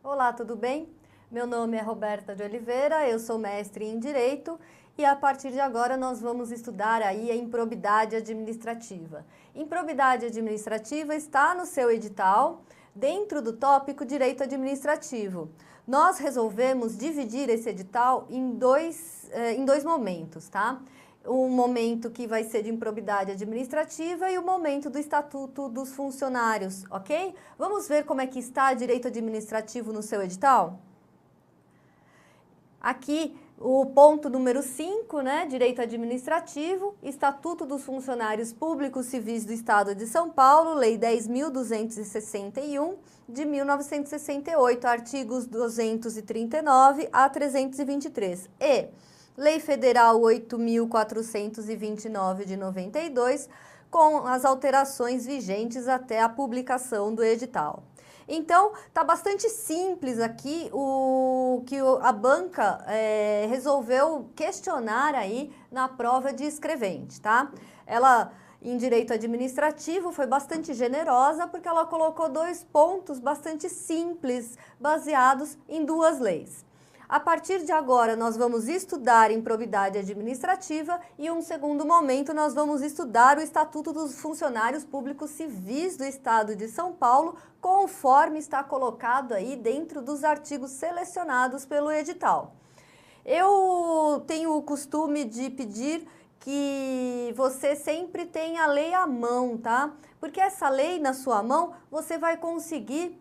Olá, tudo bem? Meu nome é Roberta de Oliveira, eu sou mestre em Direito e a partir de agora nós vamos estudar aí a improbidade administrativa. Improbidade administrativa está no seu edital, dentro do tópico Direito Administrativo. Nós resolvemos dividir esse edital em dois momentos, tá? O momento que vai ser de improbidade administrativa e o momento do Estatuto dos Funcionários, ok? Vamos ver como é que está direito administrativo no seu edital? Aqui, o ponto número 5, né? Direito administrativo, Estatuto dos Funcionários Públicos Civis do Estado de São Paulo, Lei 10.261, de 1968, artigos 239 a 323. E Lei Federal 8.429 de 92, com as alterações vigentes até a publicação do edital. Então, tá bastante simples aqui o que a banca resolveu questionar aí na prova de escrevente, tá? Ela, em direito administrativo, foi bastante generosa porque ela colocou 2 pontos bastante simples, baseados em 2 leis. A partir de agora, nós vamos estudar improbidade administrativa e, um segundo momento, nós vamos estudar o Estatuto dos Funcionários Públicos Civis do Estado de São Paulo, conforme está colocado aí dentro dos artigos selecionados pelo edital. Eu tenho o costume de pedir que você sempre tenha a lei à mão, tá? Porque essa lei na sua mão, você vai conseguir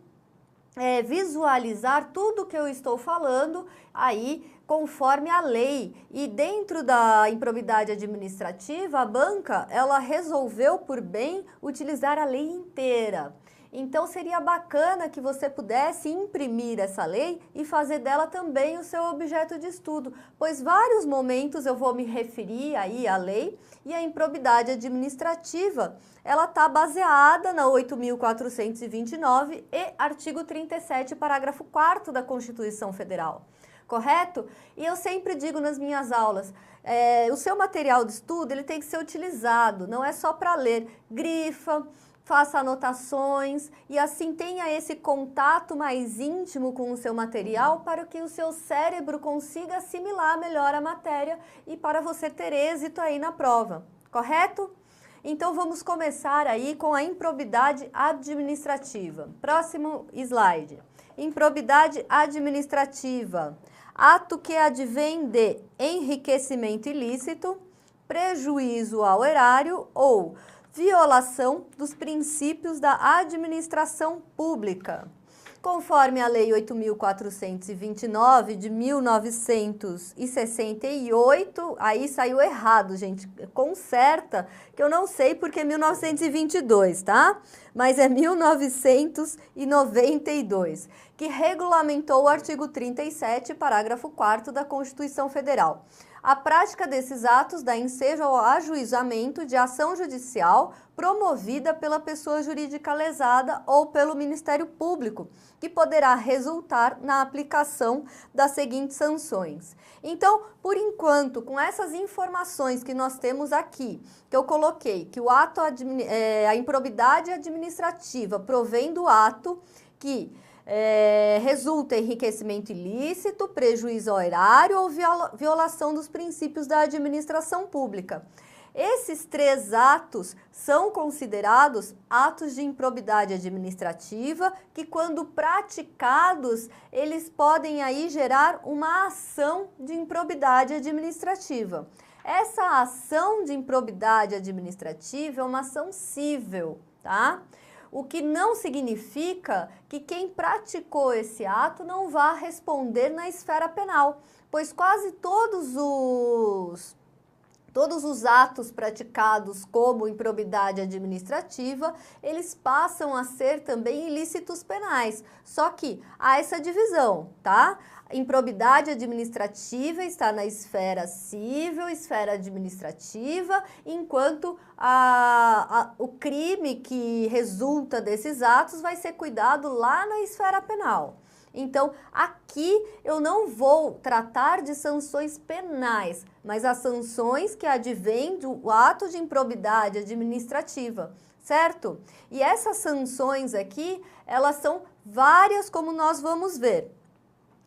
visualizar tudo que eu estou falando aí conforme a lei. E dentro da improbidade administrativa, a banca, ela resolveu por bem utilizar a lei inteira. Então, seria bacana que você pudesse imprimir essa lei e fazer dela também o seu objeto de estudo, pois vários momentos eu vou me referir aí à lei e a improbidade administrativa, ela está baseada na 8.429 e artigo 37, parágrafo 4º da Constituição Federal, correto? E eu sempre digo nas minhas aulas, o seu material de estudo ele tem que ser utilizado, não é só para ler, grifa, faça anotações e assim tenha esse contato mais íntimo com o seu material para que o seu cérebro consiga assimilar melhor a matéria e para você ter êxito aí na prova, correto? Então vamos começar aí com a improbidade administrativa. Próximo slide. Improbidade administrativa. Ato que advém de enriquecimento ilícito, prejuízo ao erário ou violação dos princípios da administração pública. Conforme a Lei 8.429 de 1968, aí saiu errado, gente, conserta, que eu não sei porque é 1922, tá? Mas é 1992, que regulamentou o artigo 37, parágrafo 4º da Constituição Federal. A prática desses atos dá ensejo ao ajuizamento de ação judicial promovida pela pessoa jurídica lesada ou pelo Ministério Público, que poderá resultar na aplicação das seguintes sanções. Então, por enquanto, com essas informações que nós temos aqui, que eu coloquei, que o ato, a improbidade administrativa provém do ato que resulta em enriquecimento ilícito, prejuízo ao erário ou violação dos princípios da administração pública. Esses 3 atos são considerados atos de improbidade administrativa que, quando praticados, eles podem aí gerar uma ação de improbidade administrativa. Essa ação de improbidade administrativa é uma ação cível, tá? O que não significa que quem praticou esse ato não vá responder na esfera penal, pois quase todos os atos praticados como improbidade administrativa, eles passam a ser também ilícitos penais. Só que há essa divisão, tá? Improbidade administrativa está na esfera civil, esfera administrativa, enquanto o crime que resulta desses atos vai ser cuidado lá na esfera penal. Então, aqui eu não vou tratar de sanções penais, mas as sanções que advêm do ato de improbidade administrativa, certo? E essas sanções aqui, elas são Várias, como nós vamos ver.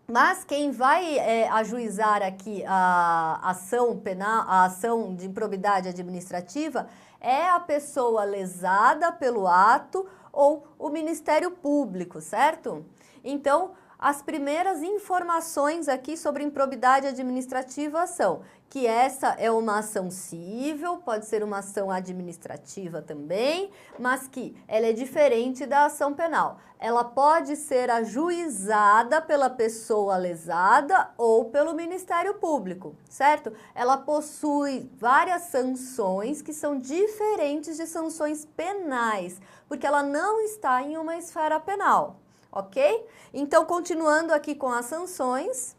Mas quem vai ajuizar aqui a ação penal, a ação de improbidade administrativa, é a pessoa lesada pelo ato ou o Ministério Público, certo? Então, as primeiras informações aqui sobre improbidade administrativa são que essa é uma ação cível, pode ser uma ação administrativa também, mas que ela é diferente da ação penal. Ela pode ser ajuizada pela pessoa lesada ou pelo Ministério Público, certo? Ela possui várias sanções que são diferentes de sanções penais, porque ela não está em uma esfera penal. Ok? Então, continuando aqui com as sanções,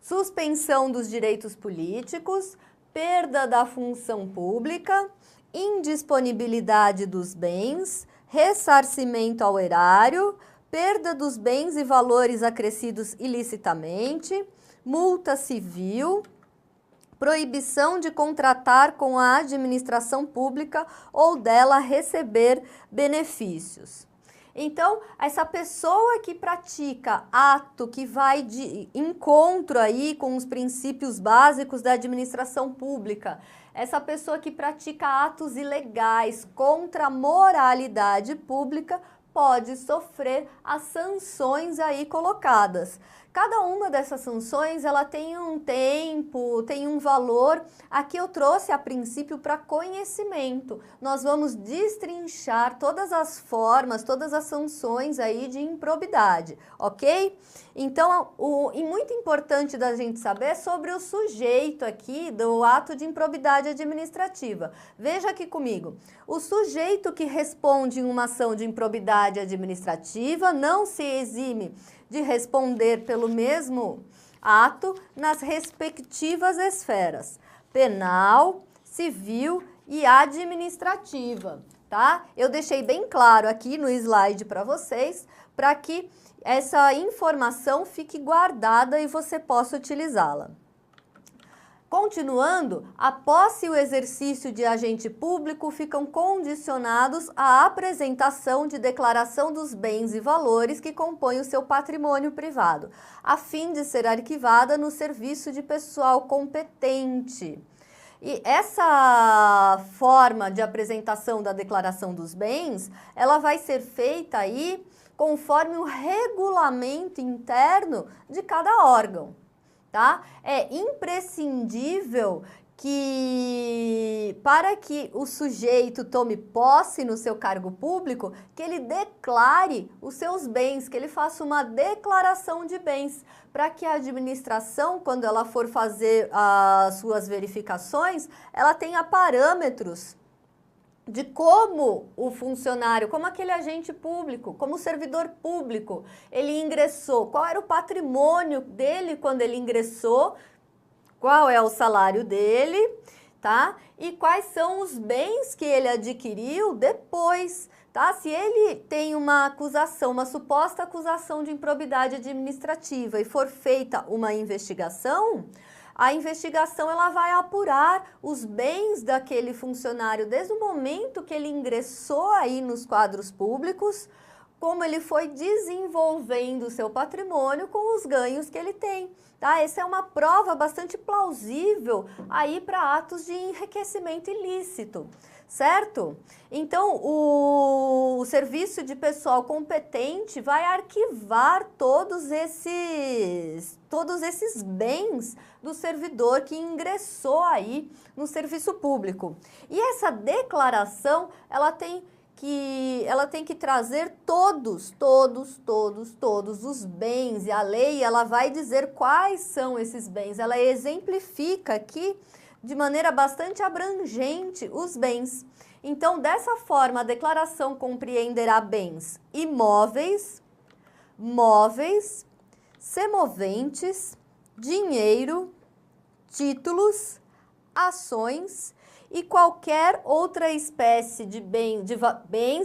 suspensão dos direitos políticos, perda da função pública, indisponibilidade dos bens, ressarcimento ao erário, perda dos bens e valores acrescidos ilicitamente, multa civil, proibição de contratar com a administração pública ou dela receber benefícios. Então, essa pessoa que pratica ato que vai de encontro aí com os princípios básicos da administração pública, essa pessoa que pratica atos ilegais contra a moralidade pública, pode sofrer as sanções aí colocadas. Cada uma dessas sanções, ela tem um tempo, tem um valor. Aqui eu trouxe a princípio para conhecimento. Nós vamos destrinchar todas as formas, todas as sanções aí de improbidade, ok? Então, e muito importante da gente saber sobre o sujeito aqui do ato de improbidade administrativa. Veja aqui comigo. O sujeito que responde em uma ação de improbidade administrativa não se exime de responder pelo mesmo ato nas respectivas esferas penal, civil e administrativa, tá? Eu deixei bem claro aqui no slide para vocês, para que essa informação fique guardada e você possa utilizá-la. Continuando, a posse e o exercício de agente público ficam condicionados à apresentação de declaração dos bens e valores que compõem o seu patrimônio privado, a fim de ser arquivada no serviço de pessoal competente. E essa forma de apresentação da declaração dos bens, ela vai ser feita aí conforme o regulamento interno de cada órgão. Tá? É imprescindível que, para que o sujeito tome posse no seu cargo público, que ele declare os seus bens, que ele faça uma declaração de bens, para que a administração, quando ela for fazer as suas verificações, ela tenha parâmetros de como o funcionário, como aquele agente público, como o servidor público, ele ingressou, qual era o patrimônio dele quando ele ingressou, qual é o salário dele, tá? E quais são os bens que ele adquiriu depois, tá? Se ele tem uma acusação, uma suposta acusação de improbidade administrativa e for feita uma investigação, a investigação ela vai apurar os bens daquele funcionário desde o momento que ele ingressou aí nos quadros públicos, como ele foi desenvolvendo o seu patrimônio com os ganhos que ele tem. Tá? Essa é uma prova bastante plausível aí para atos de enriquecimento ilícito, certo? Então, o serviço de pessoal competente vai arquivar todos esses bens do servidor que ingressou aí no serviço público. E essa declaração, ela tem que trazer todos os bens, e a lei ela vai dizer quais são esses bens. Ela exemplifica aqui de maneira bastante abrangente os bens. Então, dessa forma, a declaração compreenderá bens imóveis, móveis, semoventes, dinheiro, títulos, ações e qualquer outra espécie de bens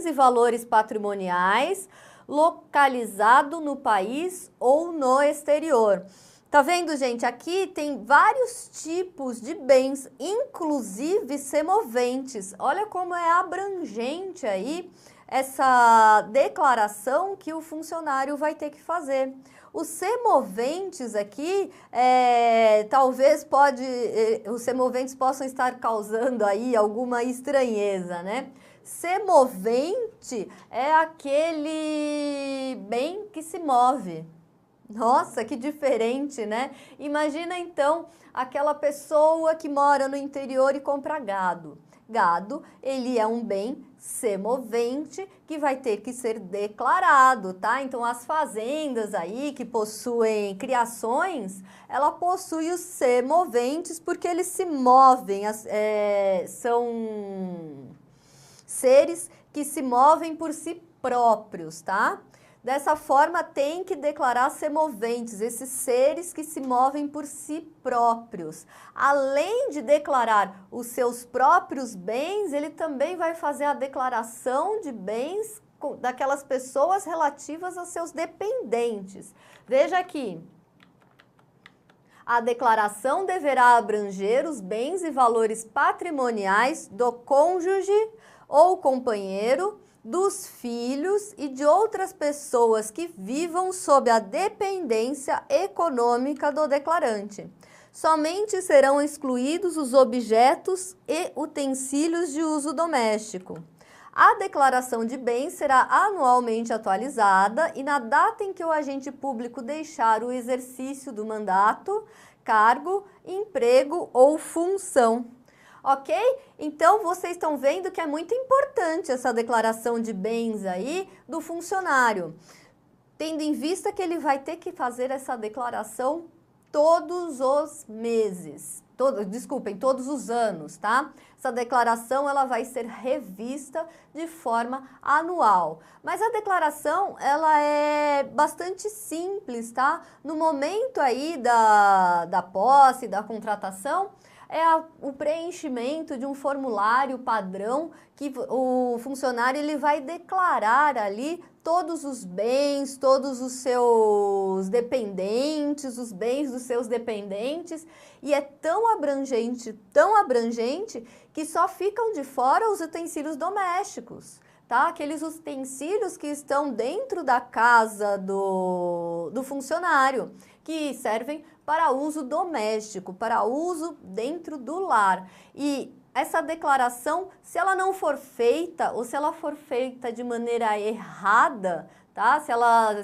e valores patrimoniais localizado no país ou no exterior. Tá vendo, gente? Aqui tem vários tipos de bens, inclusive semoventes. Olha como é abrangente aí essa declaração que o funcionário vai ter que fazer. Os semoventes aqui, talvez os semoventes possam estar causando aí alguma estranheza, né? Semovente é aquele bem que se move. Nossa, que diferente, né? Imagina então aquela pessoa que mora no interior e compra gado. Gado, ele é um bem semovente que vai ter que ser declarado, tá? Então, as fazendas aí que possuem criações, ela possui os semoventes porque eles se movem, são seres que se movem por si próprios, tá? Dessa forma, tem que declarar semoventes, esses seres que se movem por si próprios. Além de declarar os seus próprios bens, ele também vai fazer a declaração de bens daquelas pessoas relativas aos seus dependentes. Veja aqui. A declaração deverá abranger os bens e valores patrimoniais do cônjuge ou companheiro, dos filhos e de outras pessoas que vivam sob a dependência econômica do declarante. Somente serão excluídos os objetos e utensílios de uso doméstico. A declaração de bens será anualmente atualizada e na data em que o agente público deixar o exercício do mandato, cargo, emprego ou função. Ok? Então, vocês estão vendo que é muito importante essa declaração de bens aí do funcionário, tendo em vista que ele vai ter que fazer essa declaração todos os meses, todos os anos, tá? Essa declaração, ela vai ser revista de forma anual. Mas a declaração, ela é bastante simples, tá? No momento aí da posse, da contratação, o preenchimento de um formulário padrão que o funcionário ele vai declarar ali todos os bens, todos os seus dependentes, os bens dos seus dependentes, e é tão abrangente, que só ficam de fora os utensílios domésticos, tá? Aqueles utensílios que estão dentro da casa do funcionário, que servem para uso doméstico, para uso dentro do lar. E essa declaração, se ela não for feita, ou se ela for feita de maneira errada, tá?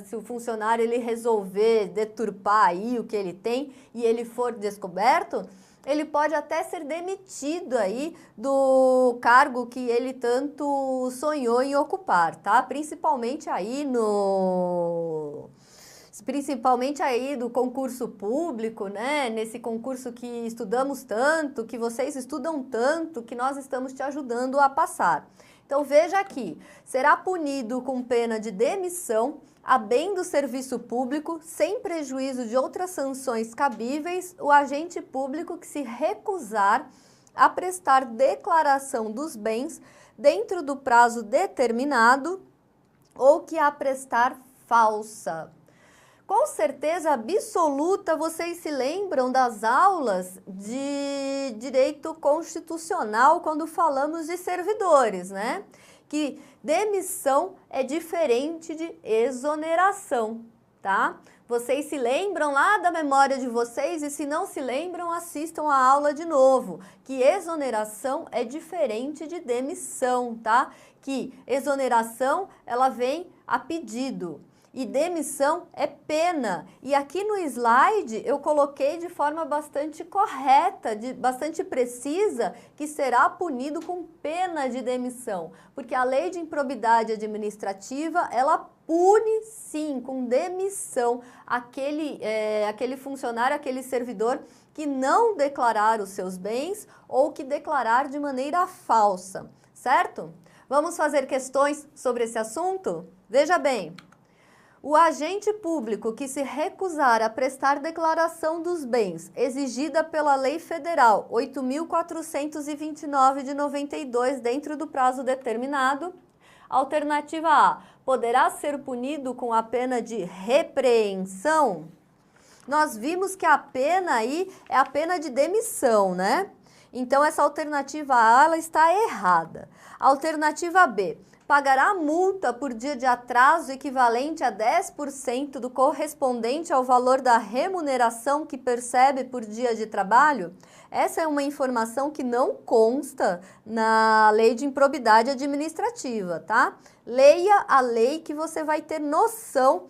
Se o funcionário ele resolver deturpar aí o que ele tem e ele for descoberto, ele pode até ser demitido aí do cargo que ele tanto sonhou em ocupar, tá? Principalmente aí do concurso público, né? Nesse concurso que estudamos tanto, que vocês estudam tanto, que nós estamos te ajudando a passar. Então, veja aqui, será punido com pena de demissão, a bem do serviço público, sem prejuízo de outras sanções cabíveis, o agente público que se recusar a prestar declaração dos bens dentro do prazo determinado ou que a prestar falsa. Com certeza absoluta, vocês se lembram das aulas de direito constitucional quando falamos de servidores, né? Que demissão é diferente de exoneração, tá? Vocês se lembram lá da memória de vocês e se não se lembram, assistam a aula de novo, que exoneração é diferente de demissão, tá? Que exoneração, ela vem a pedido. E demissão é pena. E aqui no slide eu coloquei de forma bastante correta, bastante precisa, que será punido com pena de demissão. Porque a lei de improbidade administrativa, ela pune sim, com demissão, aquele funcionário, aquele servidor que não declarar os seus bens ou que declarar de maneira falsa, certo? Vamos fazer questões sobre esse assunto? Veja bem. O agente público que se recusar a prestar declaração dos bens exigida pela Lei Federal 8.429 de 92 dentro do prazo determinado. Alternativa A, poderá ser punido com a pena de repreensão. Nós vimos que a pena aí é a pena de demissão, né? Então, essa alternativa A, ela está errada. Alternativa B, pagará multa por dia de atraso equivalente a 10% do correspondente ao valor da remuneração que percebe por dia de trabalho? Essa é uma informação que não consta na lei de improbidade administrativa, tá? Leia a lei que você vai ter noção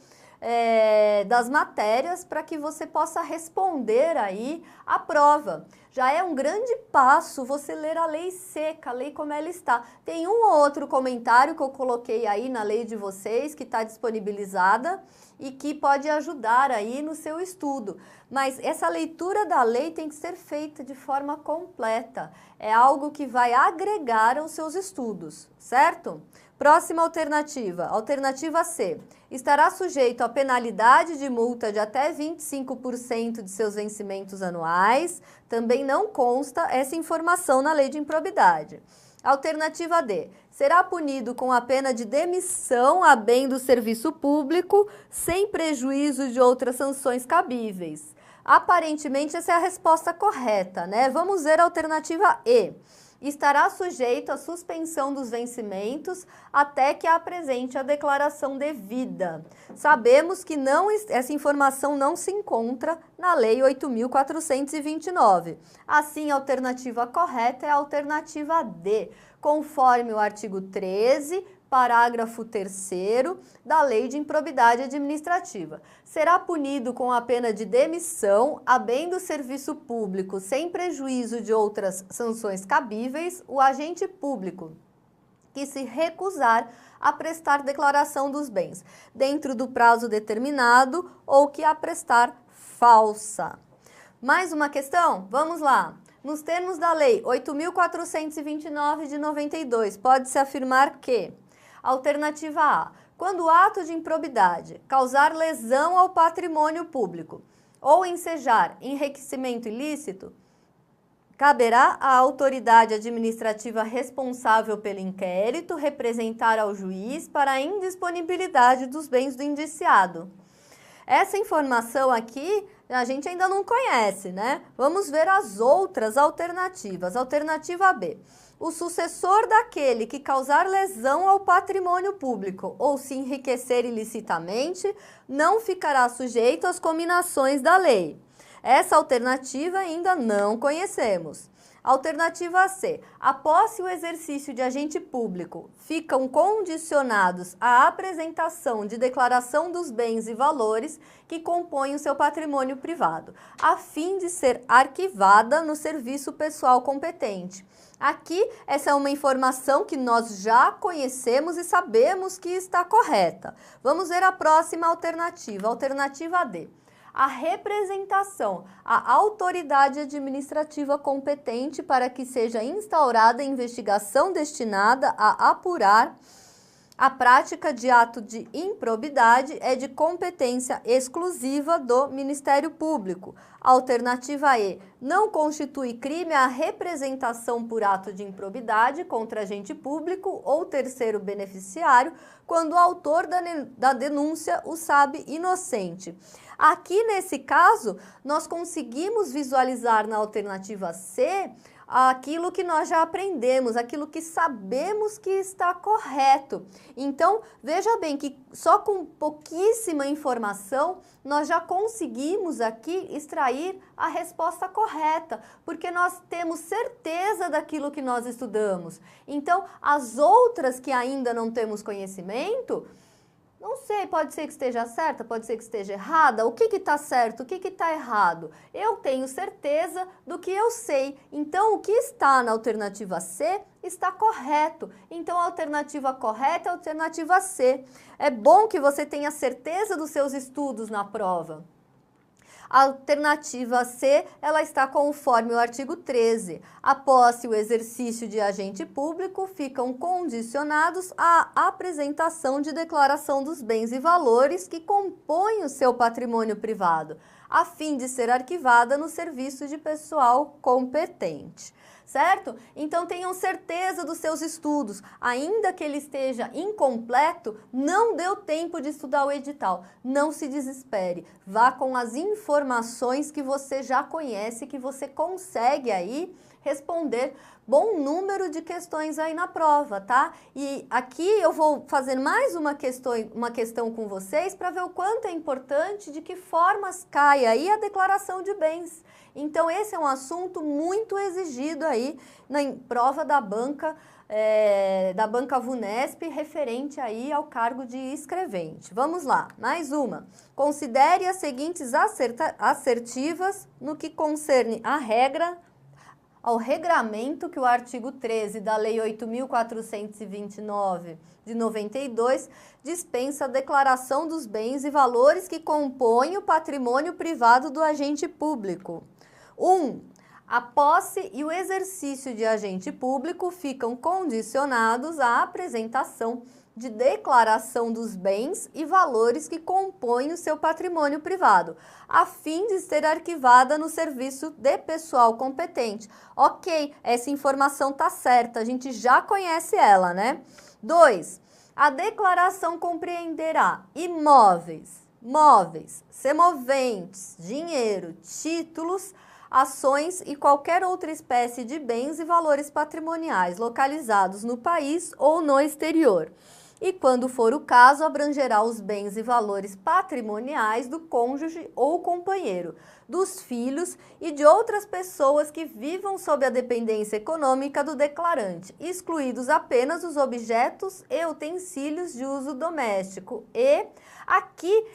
das matérias para que você possa responder aí a prova. Já é um grande passo você ler a lei seca, a lei como ela está. Tem um ou outro comentário que eu coloquei aí na lei de vocês, que está disponibilizada e que pode ajudar aí no seu estudo. Mas essa leitura da lei tem que ser feita de forma completa. É algo que vai agregar aos seus estudos, certo? Próxima alternativa, alternativa C. Estará sujeito a penalidade de multa de até 25% de seus vencimentos anuais. Também não consta essa informação na lei de improbidade. Alternativa D. Será punido com a pena de demissão a bem do serviço público, sem prejuízo de outras sanções cabíveis. Aparentemente, essa é a resposta correta, né? Vamos ver a alternativa E. Estará sujeito à suspensão dos vencimentos até que apresente a declaração devida. Sabemos que essa informação não se encontra na Lei 8.429. Assim, a alternativa correta é a alternativa D, conforme o artigo 13, parágrafo 3º da Lei de Improbidade Administrativa. Será punido com a pena de demissão, a bem do serviço público, sem prejuízo de outras sanções cabíveis, o agente público que se recusar a prestar declaração dos bens, dentro do prazo determinado, ou que a prestar falsa. Mais uma questão? Vamos lá. Nos termos da Lei 8.429 de 92, pode-se afirmar que: alternativa A, quando o ato de improbidade causar lesão ao patrimônio público ou ensejar enriquecimento ilícito, caberá à autoridade administrativa responsável pelo inquérito representar ao juiz para a indisponibilidade dos bens do indiciado. Essa informação aqui a gente ainda não conhece, né? Vamos ver as outras alternativas. Alternativa B. O sucessor daquele que causar lesão ao patrimônio público ou se enriquecer ilicitamente não ficará sujeito às cominações da lei. Essa alternativa ainda não conhecemos. Alternativa C. A posse e o exercício de agente público ficam condicionados à apresentação de declaração dos bens e valores que compõem o seu patrimônio privado, a fim de ser arquivada no serviço pessoal competente. Aqui, essa é uma informação que nós já conhecemos e sabemos que está correta. Vamos ver a próxima alternativa, alternativa D. A representação à autoridade administrativa competente para que seja instaurada investigação destinada a apurar a prática de ato de improbidade é de competência exclusiva do Ministério Público. Alternativa E. Não constitui crime a representação por ato de improbidade contra agente público ou terceiro beneficiário quando o autor da denúncia o sabe inocente. Aqui, nesse caso, nós conseguimos visualizar na alternativa C aquilo que nós já aprendemos, aquilo que sabemos que está correto. Então, veja bem que só com pouquíssima informação, nós já conseguimos aqui extrair a resposta correta, porque nós temos certeza daquilo que nós estudamos. Então, as outras que ainda não temos conhecimento, não sei, pode ser que esteja certa, pode ser que esteja errada. O que está certo, o que está errado? Eu tenho certeza do que eu sei. Então, o que está na alternativa C está correto. Então, a alternativa correta é a alternativa C. É bom que você tenha certeza dos seus estudos na prova. A alternativa C, ela está conforme o artigo 13. A posse e o exercício de agente público ficam condicionados à apresentação de declaração dos bens e valores que compõem o seu patrimônio privado, a fim de ser arquivada no serviço de pessoal competente. Certo? Então tenham certeza dos seus estudos, ainda que ele esteja incompleto, não deu tempo de estudar o edital, não se desespere, vá com as informações que você já conhece, que você consegue aí responder bom número de questões aí na prova, tá? E aqui eu vou fazer mais uma questão com vocês para ver o quanto é importante, de que formas cai aí a declaração de bens. Então, esse é um assunto muito exigido aí na prova da banca VUNESP, referente aí ao cargo de escrevente. Vamos lá, mais uma. Considere as seguintes assertivas no que concerne ao regramento que o artigo 13 da Lei 8.429 de 92 dispensa a declaração dos bens e valores que compõem o patrimônio privado do agente público. 1. A posse e o exercício de agente público ficam condicionados à apresentação de declaração dos bens e valores que compõem o seu patrimônio privado, a fim de ser arquivada no serviço de pessoal competente. Ok, essa informação tá certa, a gente já conhece ela, né? 2. A declaração compreenderá imóveis, móveis, semoventes, dinheiro, títulos, ações e qualquer outra espécie de bens e valores patrimoniais localizados no país ou no exterior. E, quando for o caso, abrangerá os bens e valores patrimoniais do cônjuge ou companheiro, dos filhos e de outras pessoas que vivam sob a dependência econômica do declarante, excluídos apenas os objetos e utensílios de uso doméstico. E aqui,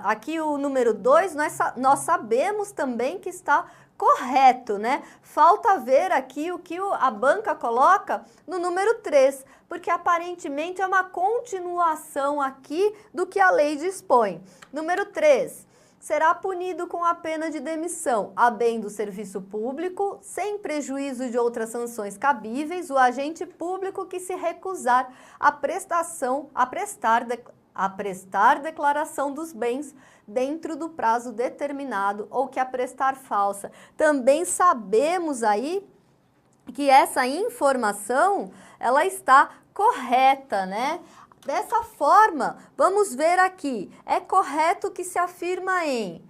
aqui o número 2, nós sabemos também que está correto, né? Falta ver aqui o que a banca coloca no número 3, porque aparentemente é uma continuação aqui do que a lei dispõe. Número 3. Será punido com a pena de demissão, a bem do serviço público, sem prejuízo de outras sanções cabíveis, o agente público que se recusar a prestar declaração dos bens dentro do prazo determinado ou que a prestar falsa. Também sabemos aí que essa informação, ela está correta, né? Dessa forma, vamos ver aqui, é correto que se afirma em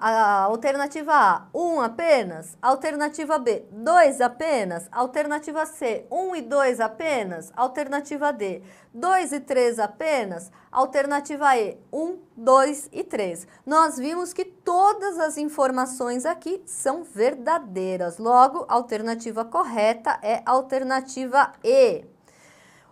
a alternativa A, 1 apenas, alternativa B, 2 apenas, alternativa C, 1 e 2 apenas, alternativa D, 2 e 3 apenas, alternativa E, 1, 2 e 3. Nós vimos que todas as informações aqui são verdadeiras, logo, a alternativa correta é a alternativa E.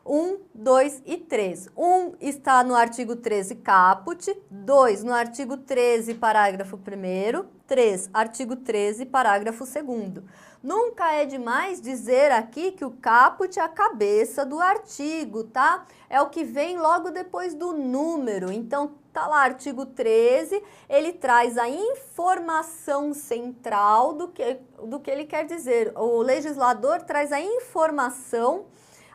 1, 2 e 3. 1 está no artigo 13 caput, 2 no artigo 13 parágrafo 1º, 3 artigo 13 parágrafo 2º. Nunca é demais dizer aqui que o caput é a cabeça do artigo, tá? É o que vem logo depois do número. Então, tá lá, artigo 13, ele traz a informação central do que ele quer dizer. O legislador traz a informação,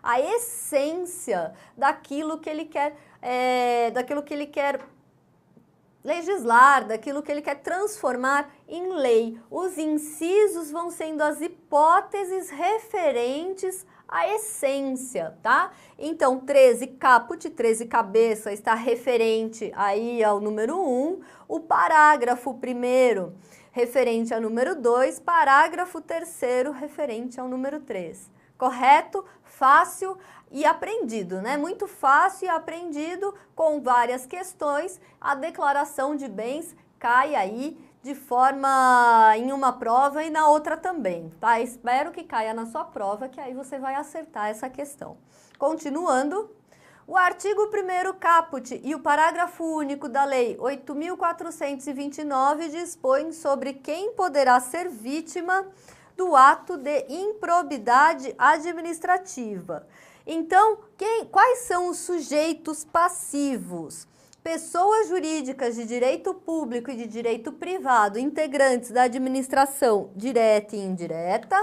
a essência daquilo que ele quer, legislar, daquilo que ele quer transformar em lei. Os incisos vão sendo as hipóteses referentes à essência, tá? Então, 13 caput, 13 cabeça, está referente aí ao número 1, o parágrafo 1º referente ao número 2, parágrafo 3º referente ao número 3. Correto? Fácil e aprendido, né? Muito fácil e aprendido, com várias questões. A declaração de bens cai aí de forma em uma prova e na outra também, tá? Espero que caia na sua prova, que aí você vai acertar essa questão. Continuando, o artigo 1º caput e o parágrafo único da Lei 8.429 dispõem sobre quem poderá ser vítima do ato de improbidade administrativa. Então, quais são os sujeitos passivos? Pessoas jurídicas de direito público e de direito privado, integrantes da administração direta e indireta,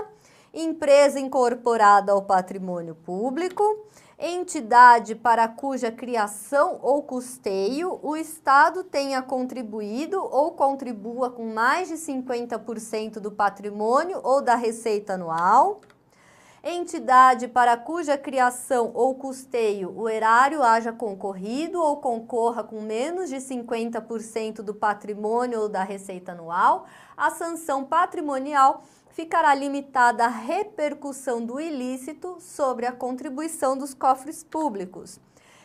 empresa incorporada ao patrimônio público, entidade para cuja criação ou custeio o Estado tenha contribuído ou contribua com mais de 50% do patrimônio ou da receita anual, Entidade para cuja criação ou custeio o erário haja concorrido ou concorra com menos de 50% do patrimônio ou da receita anual, a sanção patrimonial ficará limitada à repercussão do ilícito sobre a contribuição dos cofres públicos.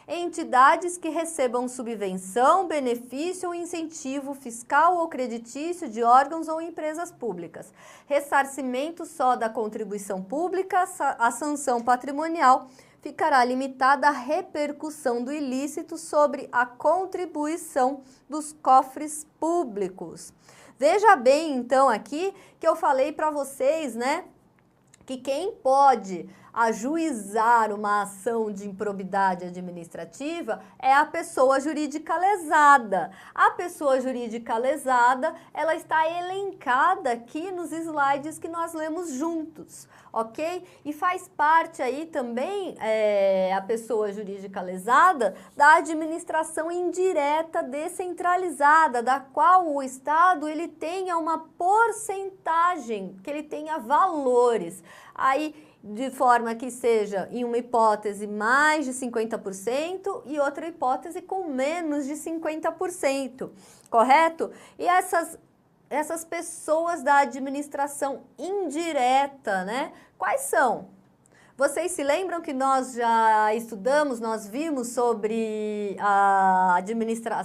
Entidades que recebam subvenção, benefício ou incentivo fiscal ou creditício de órgãos ou empresas públicas. Ressarcimento só da contribuição pública, a sanção patrimonial ficará limitada à repercussão do ilícito sobre a contribuição dos cofres públicos. Veja bem, então, aqui que eu falei para vocês, né, que quem pode ajuizar uma ação de improbidade administrativa é a pessoa jurídica lesada. A pessoa jurídica lesada, ela está elencada aqui nos slides que nós lemos juntos, ok? E faz parte aí também a pessoa jurídica lesada da administração indireta descentralizada, da qual o Estado ele tenha uma porcentagem, que ele tenha valores. Aí, de forma que seja, em uma hipótese, mais de 50% e outra hipótese com menos de 50%, correto? E essas pessoas da administração indireta, né? Quais são? Vocês se lembram que nós já estudamos, nós vimos sobre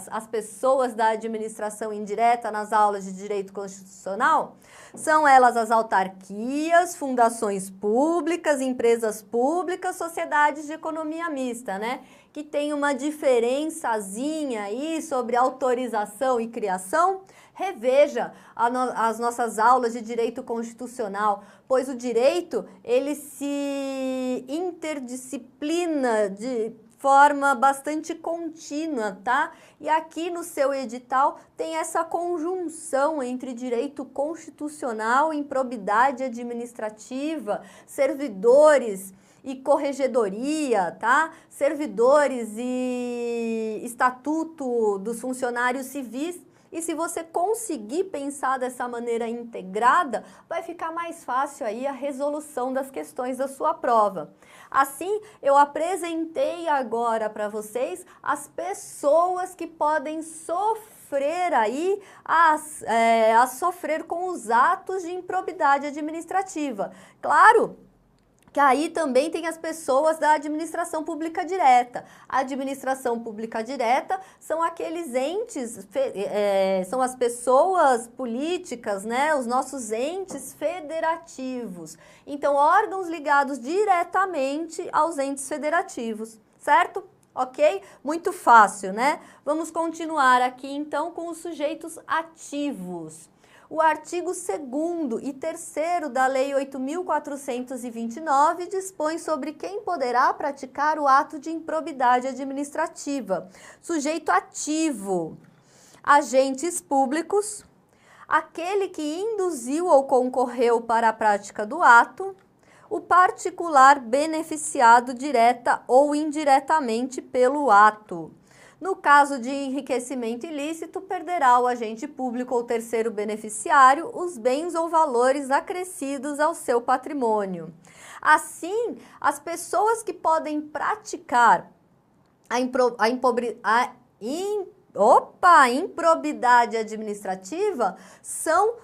as pessoas da administração indireta nas aulas de Direito Constitucional? São elas as autarquias, fundações públicas, empresas públicas, sociedades de economia mista, né? Que tem uma diferençazinha aí sobre autorização e criação. Reveja as nossas aulas de direito constitucional, pois o direito, ele se interdisciplina de forma bastante contínua, tá? E aqui no seu edital tem essa conjunção entre direito constitucional, improbidade administrativa, servidores e corregedoria, tá? Servidores e estatuto dos funcionários civis. E se você conseguir pensar dessa maneira integrada, vai ficar mais fácil aí a resolução das questões da sua prova. Assim, eu apresentei agora para vocês as pessoas que podem sofrer aí, a sofrer com os atos de improbidade administrativa. Claro que aí também tem as pessoas da administração pública direta. A administração pública direta são aqueles entes, são as pessoas políticas, né? Os nossos entes federativos. Então, órgãos ligados diretamente aos entes federativos, certo? Ok? Muito fácil, né? Vamos continuar aqui, então, com os sujeitos ativos. O artigo 2º e 3º da Lei 8.429 dispõe sobre quem poderá praticar o ato de improbidade administrativa. Sujeito ativo, agentes públicos, aquele que induziu ou concorreu para a prática do ato, o particular beneficiado direta ou indiretamente pelo ato. No caso de enriquecimento ilícito, perderá o agente público ou terceiro beneficiário os bens ou valores acrescidos ao seu patrimônio. Assim, as pessoas que podem praticar improbidade administrativa são,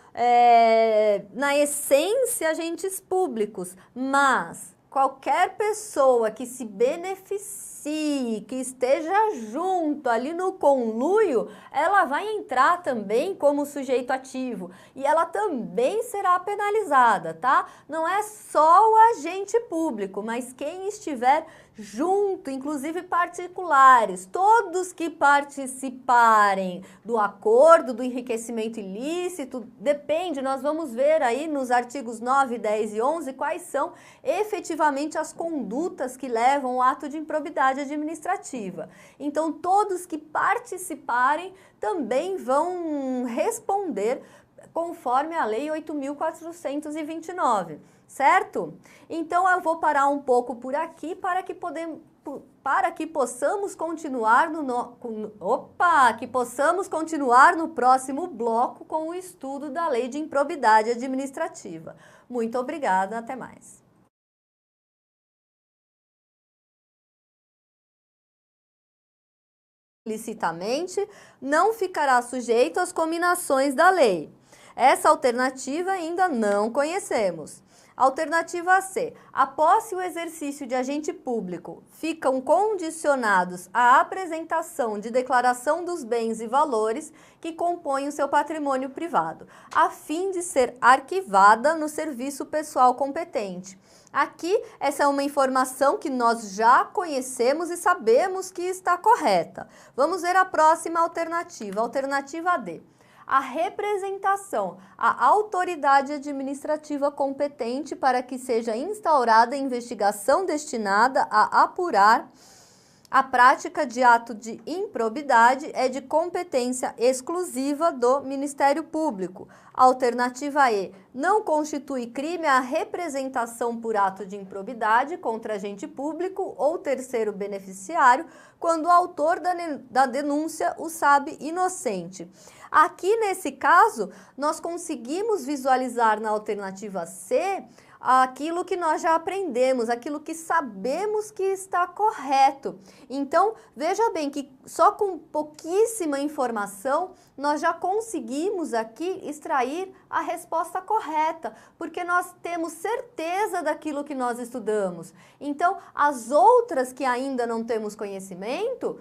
na essência, agentes públicos, mas qualquer pessoa que se beneficie, que esteja junto ali no conluio, ela vai entrar também como sujeito ativo e ela também será penalizada, tá? Não é só o agente público, mas quem estiver junto, inclusive particulares, todos que participarem do acordo do enriquecimento ilícito, depende, nós vamos ver aí nos artigos 9, 10 e 11 quais são efetivamente as condutas que levam ao ato de improbidade administrativa. Então, todos que participarem também vão responder conforme a Lei 8.429, certo? Então, eu vou parar um pouco por aqui para que possamos continuar no próximo bloco com o estudo da Lei de Improbidade Administrativa. Muito obrigada, até mais. licitamente, não ficará sujeito às cominações da lei. Essa alternativa ainda não conhecemos. Alternativa C. A posse e o exercício de agente público ficam condicionados à apresentação de declaração dos bens e valores que compõem o seu patrimônio privado, a fim de ser arquivada no serviço pessoal competente. Aqui, essa é uma informação que nós já conhecemos e sabemos que está correta. Vamos ver a próxima alternativa, alternativa D. A representação, a autoridade administrativa competente para que seja instaurada investigação destinada a apurar a prática de ato de improbidade é de competência exclusiva do Ministério Público. Alternativa E. Não constitui crime a representação por ato de improbidade contra agente público ou terceiro beneficiário quando o autor da denúncia o sabe inocente. Aqui, nesse caso, nós conseguimos visualizar na alternativa C aquilo que nós já aprendemos, aquilo que sabemos que está correto. Então, veja bem que só com pouquíssima informação, nós já conseguimos aqui extrair a resposta correta, porque nós temos certeza daquilo que nós estudamos. Então, as outras que ainda não temos conhecimento,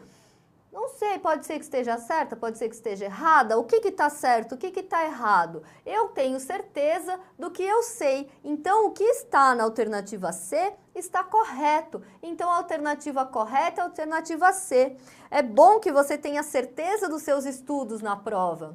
não sei, pode ser que esteja certa, pode ser que esteja errada. O que está certo, o que está errado? Eu tenho certeza do que eu sei. Então, o que está na alternativa C está correto. Então, a alternativa correta é a alternativa C. É bom que você tenha certeza dos seus estudos na prova.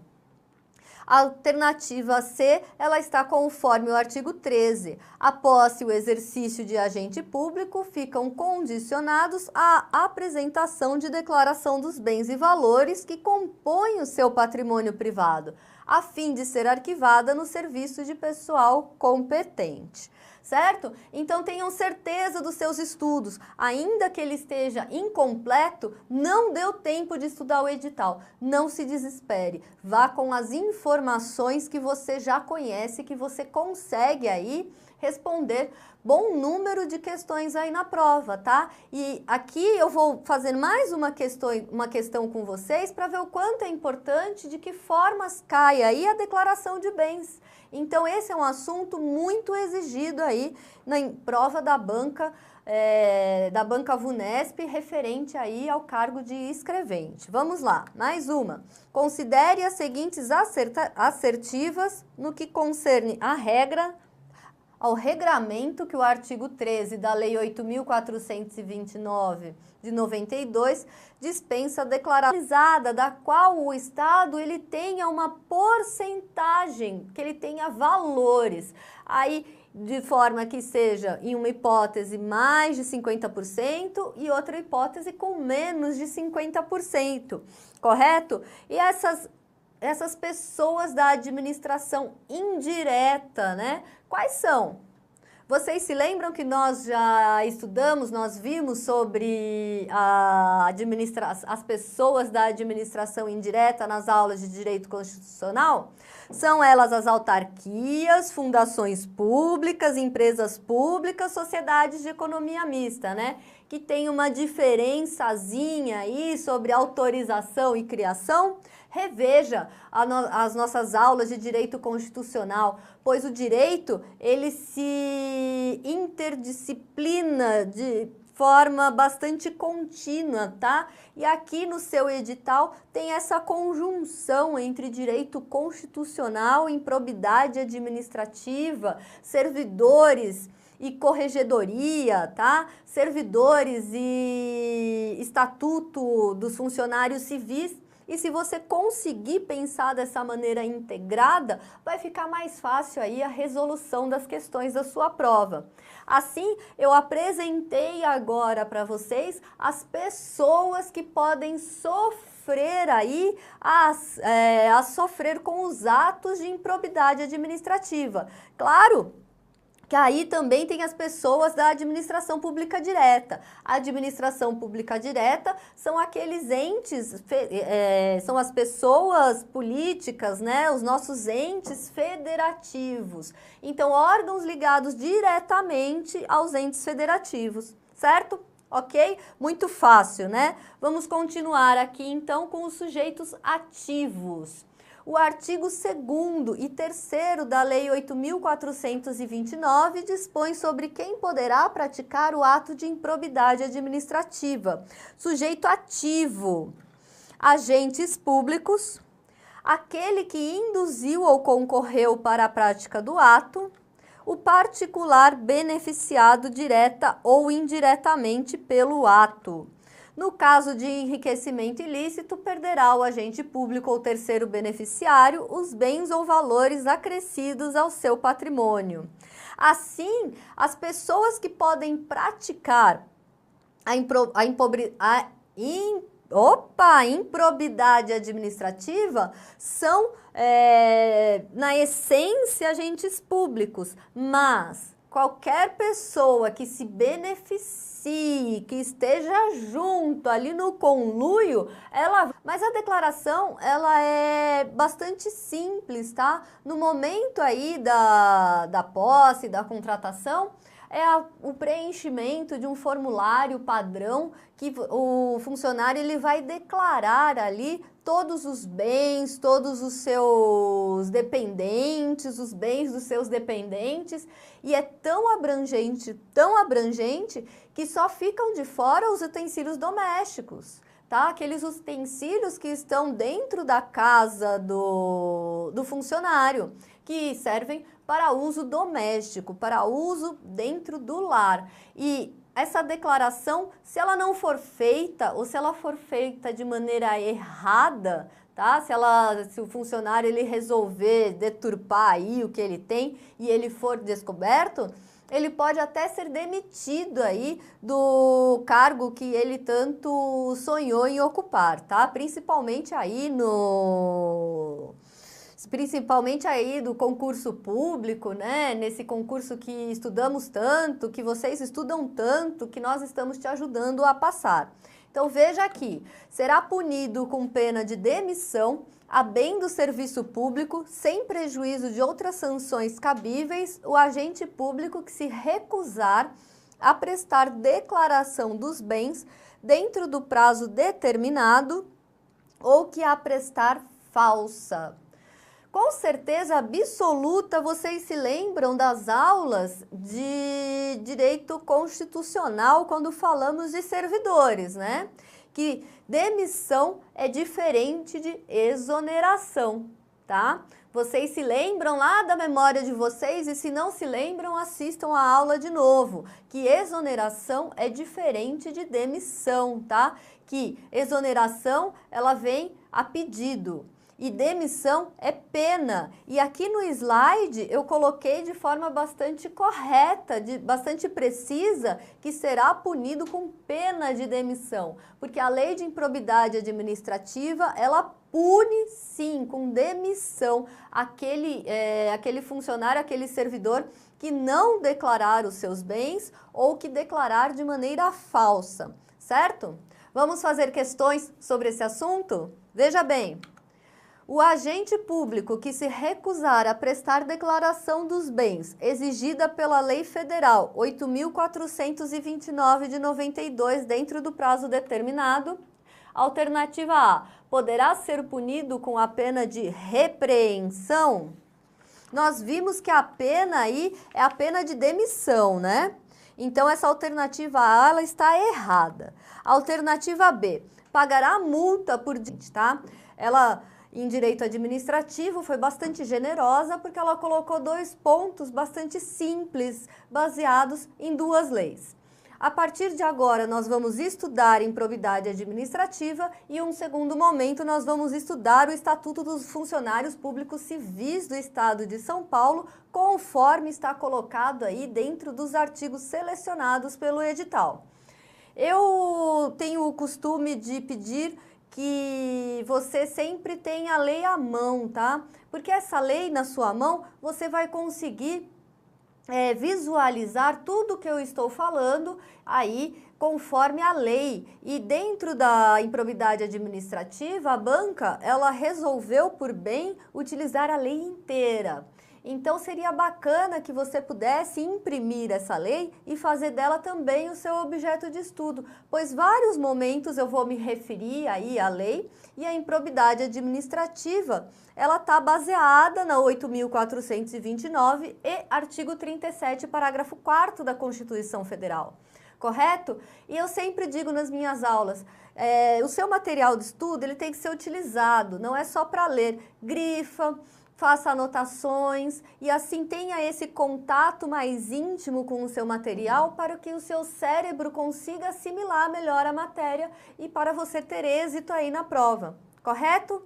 A alternativa C, ela está conforme o artigo 13. A posse e o exercício de agente público ficam condicionados à apresentação de declaração dos bens e valores que compõem o seu patrimônio privado, a fim de ser arquivada no serviço de pessoal competente. Certo? Então tenham certeza dos seus estudos, ainda que ele esteja incompleto, não deu tempo de estudar o edital, não se desespere, vá com as informações que você já conhece, que você consegue aí responder bom número de questões aí na prova, tá? E aqui eu vou fazer mais uma questão com vocês para ver o quanto é importante, de que formas cai aí a declaração de bens. Então, esse é um assunto muito exigido aí na prova da banca VUNESP, referente aí ao cargo de escrevente. Vamos lá, mais uma. Considere as seguintes assertivas no que concerne ao regramento que o artigo 13 da Lei 8.429 de 92 dispensa a declaração da qual o Estado ele tenha uma porcentagem, que ele tenha valores. Aí, de forma que seja, em uma hipótese, mais de 50% e outra hipótese com menos de 50%, correto? E essas pessoas da administração indireta, né? Quais são? Vocês se lembram que nós já estudamos, nós vimos sobre as pessoas da administração indireta nas aulas de Direito Constitucional? São elas as autarquias, fundações públicas, empresas públicas, sociedades de economia mista, né? Que tem uma diferençazinha aí sobre autorização e criação. Reveja as nossas aulas de direito constitucional, pois o direito, ele se interdisciplina de forma bastante contínua, tá? E aqui no seu edital tem essa conjunção entre direito constitucional, improbidade administrativa, servidores e corregedoria, tá? Servidores e estatuto dos funcionários civis. E se você conseguir pensar dessa maneira integrada, vai ficar mais fácil aí a resolução das questões da sua prova. Assim, eu apresentei agora para vocês as pessoas que podem sofrer aí, a sofrer com os atos de improbidade administrativa. Claro que aí também tem as pessoas da administração pública direta. A administração pública direta são aqueles entes, são as pessoas políticas, né? Os nossos entes federativos. Então, órgãos ligados diretamente aos entes federativos, certo? Ok? Muito fácil, né? Vamos continuar aqui então com os sujeitos ativos. O artigo 2º e 3º da Lei 8.429 dispõe sobre quem poderá praticar o ato de improbidade administrativa. Sujeito ativo, agentes públicos, aquele que induziu ou concorreu para a prática do ato, o particular beneficiado direta ou indiretamente pelo ato. No caso de enriquecimento ilícito, perderá o agente público ou terceiro beneficiário os bens ou valores acrescidos ao seu patrimônio. Assim, as pessoas que podem praticar a improbidade administrativa são, na essência, agentes públicos, mas qualquer pessoa que se beneficie, que esteja junto ali no conluio, mas a declaração, ela é bastante simples, tá? No momento aí da posse, da contratação, o preenchimento de um formulário padrão que o funcionário ele vai declarar ali todos os bens, todos os seus dependentes, os bens dos seus dependentes, e é tão abrangente, que só ficam de fora os utensílios domésticos. Tá? Aqueles utensílios que estão dentro da casa do funcionário, que servem para uso doméstico, para uso dentro do lar. E essa declaração, se ela não for feita, ou se ela for feita de maneira errada, tá? Se o funcionário ele resolver deturpar aí o que ele tem e ele for descoberto, ele pode até ser demitido aí do cargo que ele tanto sonhou em ocupar, tá? Principalmente aí do concurso público, né? Nesse concurso que estudamos tanto, que vocês estudam tanto, que nós estamos te ajudando a passar. Então veja aqui, será punido com pena de demissão, a bem do serviço público, sem prejuízo de outras sanções cabíveis, o agente público que se recusar a prestar declaração dos bens dentro do prazo determinado ou que a prestar falsa. Com certeza absoluta, vocês se lembram das aulas de direito constitucional quando falamos de servidores, né? Que demissão é diferente de exoneração, tá? Vocês se lembram lá da memória de vocês e se não se lembram, assistam a aula de novo, que exoneração é diferente de demissão, tá? Que exoneração, ela vem a pedido. E demissão é pena. E aqui no slide eu coloquei de forma bastante correta, bastante precisa, que será punido com pena de demissão. Porque a lei de improbidade administrativa, ela pune sim, com demissão, aquele funcionário, aquele servidor que não declarar os seus bens ou que declarar de maneira falsa, certo? Vamos fazer questões sobre esse assunto? Veja bem. O agente público que se recusar a prestar declaração dos bens exigida pela Lei Federal 8.429 de 92 dentro do prazo determinado. Alternativa A, poderá ser punido com a pena de repreensão. Nós vimos que a pena aí é a pena de demissão, né? Então essa alternativa A ela está errada. Alternativa B, pagará multa por tá? Ela em direito administrativo foi bastante generosa porque ela colocou 2 pontos bastante simples, baseados em 2 leis. A partir de agora, nós vamos estudar improbidade administrativa e, em um segundo momento, nós vamos estudar o Estatuto dos Funcionários Públicos Civis do Estado de São Paulo, conforme está colocado aí dentro dos artigos selecionados pelo edital. Eu tenho o costume de pedir que você sempre tenha a lei à mão, tá? Porque essa lei na sua mão, você vai conseguir visualizar tudo que eu estou falando aí conforme a lei. E dentro da improbidade administrativa, a banca, ela resolveu por bem utilizar a lei inteira. Então seria bacana que você pudesse imprimir essa lei e fazer dela também o seu objeto de estudo, pois vários momentos eu vou me referir aí à lei e a improbidade administrativa, ela está baseada na 8.429 e artigo 37, parágrafo 4º da Constituição Federal. Correto? E eu sempre digo nas minhas aulas, o seu material de estudo ele tem que ser utilizado, não é só para ler. Grifa, faça anotações e assim tenha esse contato mais íntimo com o seu material para que o seu cérebro consiga assimilar melhor a matéria e para você ter êxito aí na prova, correto?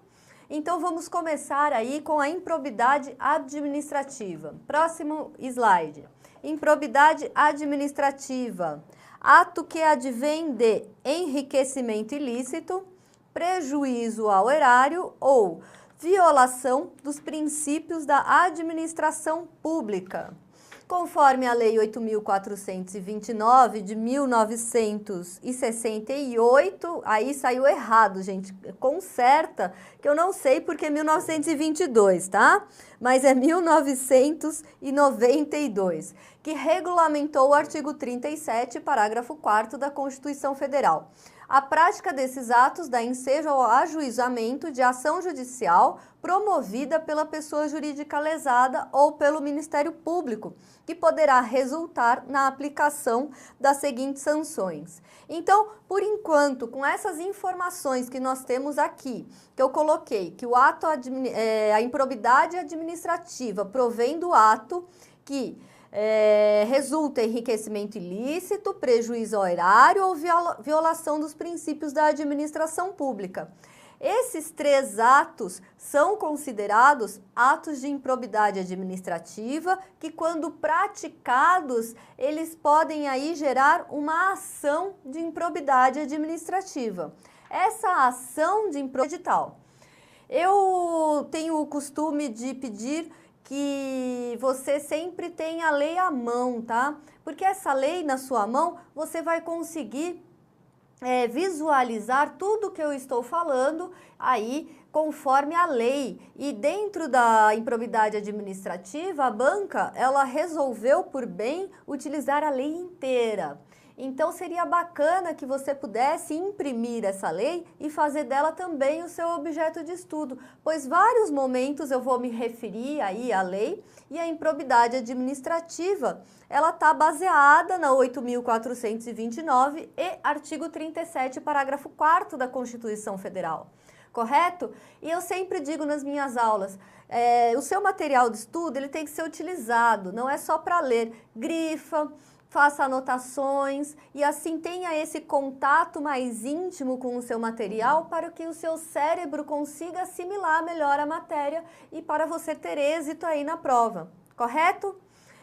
Então vamos começar aí com a improbidade administrativa. Próximo slide. Improbidade administrativa. Ato que advém de enriquecimento ilícito, prejuízo ao erário ou violação dos princípios da administração pública. Conforme a Lei 8.429 de 1968, aí saiu errado, gente, conserta, que eu não sei porque é 1922, tá? Mas é 1992, que regulamentou o artigo 37, parágrafo 4º da Constituição Federal. A prática desses atos dá ensejo ao ajuizamento de ação judicial promovida pela pessoa jurídica lesada ou pelo Ministério Público, que poderá resultar na aplicação das seguintes sanções. Então, por enquanto, com essas informações que nós temos aqui, que eu coloquei, que o ato, a improbidade administrativa provém do ato que resulta em enriquecimento ilícito, prejuízo ao erário ou violação dos princípios da administração pública. Esses três atos são considerados atos de improbidade administrativa que, quando praticados, eles podem aí gerar uma ação de improbidade administrativa. Essa ação de improbidade, eu tenho o costume de pedir que você sempre tenha a lei à mão, tá? Porque essa lei na sua mão, você vai conseguir visualizar tudo que eu estou falando aí conforme a lei. E dentro da improbidade administrativa, a banca, ela resolveu por bem utilizar a lei inteira. Então seria bacana que você pudesse imprimir essa lei e fazer dela também o seu objeto de estudo, pois vários momentos eu vou me referir aí à lei e a improbidade administrativa, ela está baseada na 8.429 e artigo 37, parágrafo 4º da Constituição Federal. Correto? E eu sempre digo nas minhas aulas, o seu material de estudo ele tem que ser utilizado, não é só para ler. Grifa, faça anotações e assim tenha esse contato mais íntimo com o seu material para que o seu cérebro consiga assimilar melhor a matéria e para você ter êxito aí na prova, correto?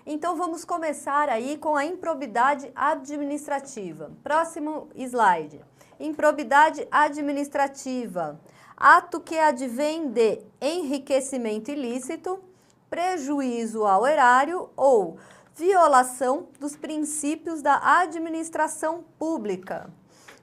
Então vamos começar aí com a improbidade administrativa. Próximo slide. Improbidade administrativa. Ato que advém de enriquecimento ilícito, prejuízo ao erário ou violação dos princípios da administração pública.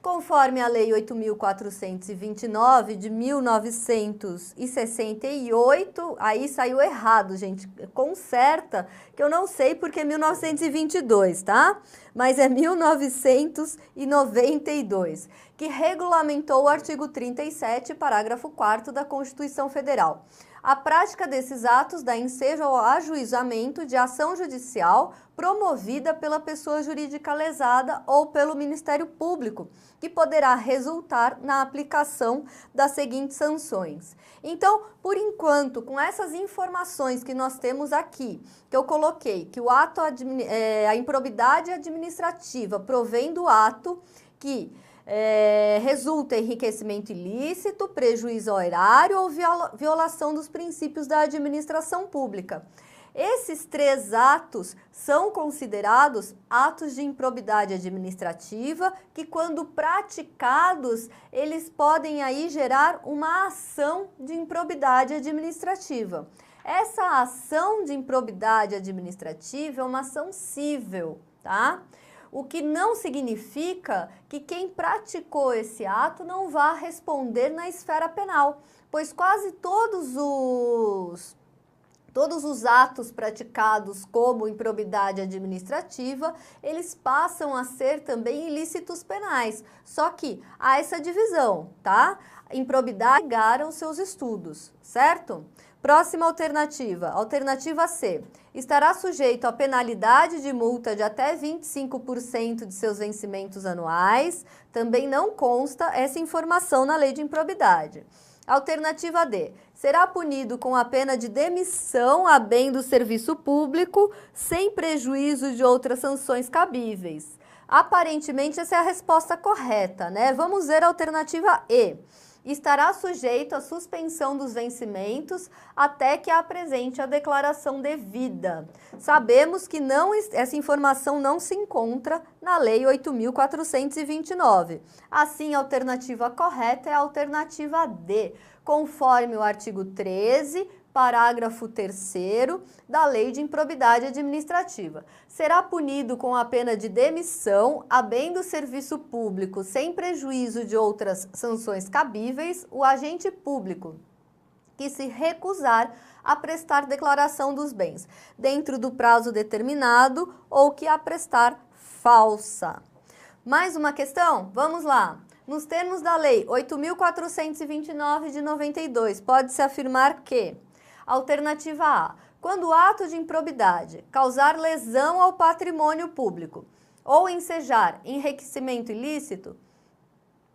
Conforme a Lei 8.429 de 1968, aí saiu errado, gente, conserta, que eu não sei porque é 1922, tá? Mas é 1992, que regulamentou o artigo 37, parágrafo 4º da Constituição Federal. A prática desses atos dá ensejo ao ajuizamento de ação judicial promovida pela pessoa jurídica lesada ou pelo Ministério Público, que poderá resultar na aplicação das seguintes sanções. Então, por enquanto, com essas informações que nós temos aqui, que eu coloquei, que o ato, a improbidade administrativa provém do ato que resulta em enriquecimento ilícito, prejuízo ao erário ou violação dos princípios da administração pública. Esses três atos são considerados atos de improbidade administrativa que, quando praticados, eles podem aí gerar uma ação de improbidade administrativa. Essa ação de improbidade administrativa é uma ação cível, tá? O que não significa que quem praticou esse ato não vá responder na esfera penal, pois quase todos Todos os atos praticados como improbidade administrativa, eles passam a ser também ilícitos penais. Só que há essa divisão, tá? Improbidade negaram seus estudos, certo? Próxima alternativa, alternativa C. Estará sujeito a penalidade de multa de até 25% de seus vencimentos anuais. Também não consta essa informação na lei de improbidade. Alternativa D. Será punido com a pena de demissão a bem do serviço público, sem prejuízo de outras sanções cabíveis. Aparentemente, essa é a resposta correta, né? Vamos ver a alternativa E. Estará sujeito à suspensão dos vencimentos até que apresente a declaração devida. Sabemos que essa informação não se encontra na Lei 8.429. Assim, a alternativa correta é a alternativa D, conforme o artigo 13, parágrafo 3º da Lei de Improbidade Administrativa. Será punido com a pena de demissão, a bem do serviço público, sem prejuízo de outras sanções cabíveis, o agente público que se recusar a prestar declaração dos bens dentro do prazo determinado ou que a prestar falsa. Mais uma questão? Vamos lá. Nos termos da Lei 8.429 de 92, pode-se afirmar que: alternativa A, quando o ato de improbidade causar lesão ao patrimônio público ou ensejar enriquecimento ilícito,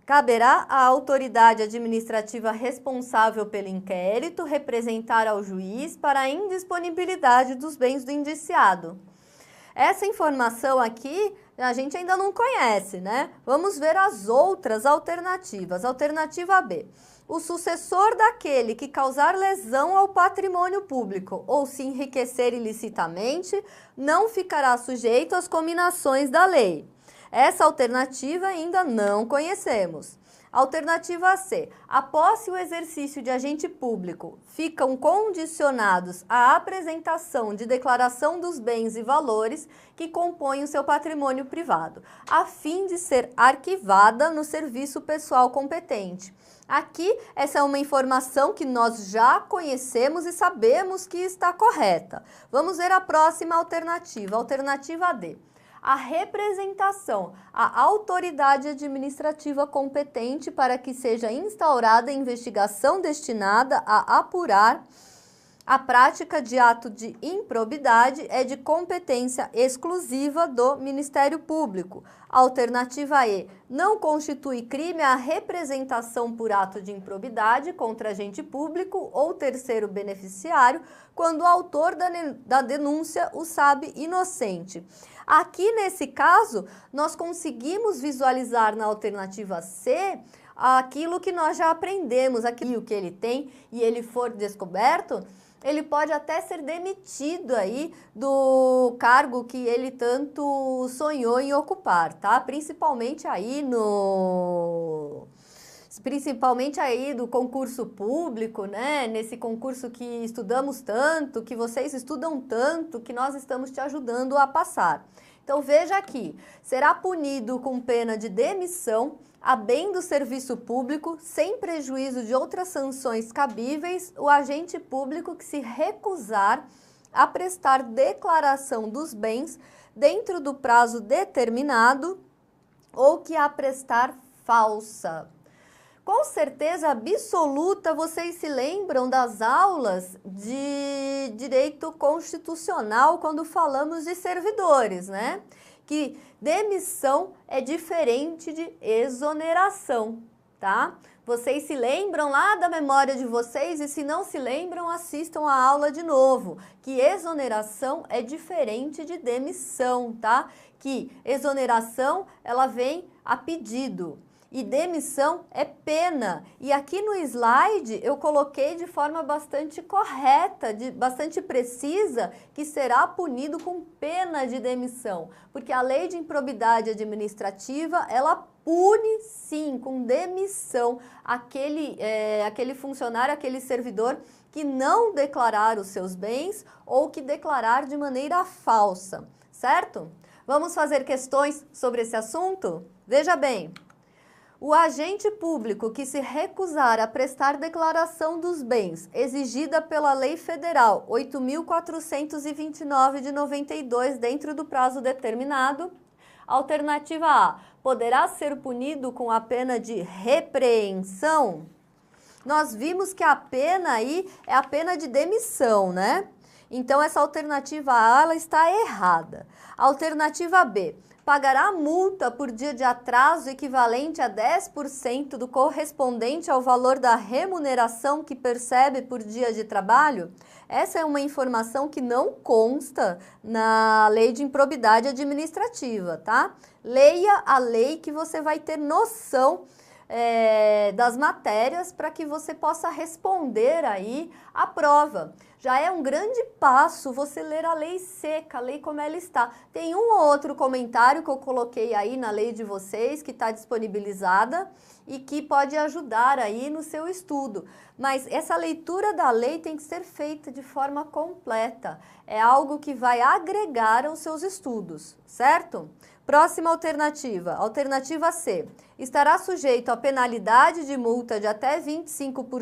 caberá à autoridade administrativa responsável pelo inquérito representar ao juiz para a indisponibilidade dos bens do indiciado. Essa informação aqui a gente ainda não conhece, né? Vamos ver as outras alternativas. Alternativa B. O sucessor daquele que causar lesão ao patrimônio público ou se enriquecer ilicitamente não ficará sujeito às cominações da lei. Essa alternativa ainda não conhecemos. Alternativa C. Após o exercício de agente público, ficam condicionados à apresentação de declaração dos bens e valores que compõem o seu patrimônio privado, a fim de ser arquivada no serviço pessoal competente. Aqui, essa é uma informação que nós já conhecemos e sabemos que está correta. Vamos ver a próxima alternativa, alternativa D. A representação à autoridade administrativa competente para que seja instaurada investigação destinada a apurar a prática de ato de improbidade é de competência exclusiva do Ministério Público. Alternativa E. Não constitui crime a representação por ato de improbidade contra agente público ou terceiro beneficiário quando o autor da denúncia o sabe inocente. Aqui, nesse caso, nós conseguimos visualizar na alternativa C aquilo que nós já aprendemos, aquilo que ele tem e ele for descoberto, ele pode até ser demitido aí do cargo que ele tanto sonhou em ocupar, tá? Principalmente aí do concurso público, né? Nesse concurso que estudamos tanto, que vocês estudam tanto, que nós estamos te ajudando a passar. Então veja aqui, será punido com pena de demissão a bem do serviço público, sem prejuízo de outras sanções cabíveis, o agente público que se recusar a prestar declaração dos bens dentro do prazo determinado ou que a prestar falsa. Com certeza absoluta, vocês se lembram das aulas de direito constitucional quando falamos de servidores, né? Que demissão é diferente de exoneração, tá? Vocês se lembram lá da memória de vocês e se não se lembram, assistam a aula de novo, que exoneração é diferente de demissão, tá? Que exoneração, ela vem a pedido. E demissão é pena. E aqui no slide eu coloquei de forma bastante correta, bastante precisa, que será punido com pena de demissão. Porque a lei de improbidade administrativa, ela pune sim com demissão aquele funcionário, aquele servidor que não declarar os seus bens ou que declarar de maneira falsa, certo? Vamos fazer questões sobre esse assunto? Veja bem. O agente público que se recusar a prestar declaração dos bens exigida pela Lei Federal 8.429 de 92 dentro do prazo determinado. Alternativa A, poderá ser punido com a pena de repreensão. Nós vimos que a pena aí é a pena de demissão, né? Então essa alternativa A ela está errada. Alternativa B, pagará multa por dia de atraso equivalente a 10% do correspondente ao valor da remuneração que percebe por dia de trabalho? Essa é uma informação que não consta na Lei de Improbidade Administrativa, tá? Leia a lei que você vai ter noção das matérias para que você possa responder aí a prova. Já é um grande passo você ler a lei seca, a lei como ela está. Tem um ou outro comentário que eu coloquei aí na lei de vocês, que está disponibilizada e que pode ajudar aí no seu estudo. Mas essa leitura da lei tem que ser feita de forma completa. É algo que vai agregar aos seus estudos, certo? Próxima alternativa, alternativa C. Estará sujeito a penalidade de multa de até 25%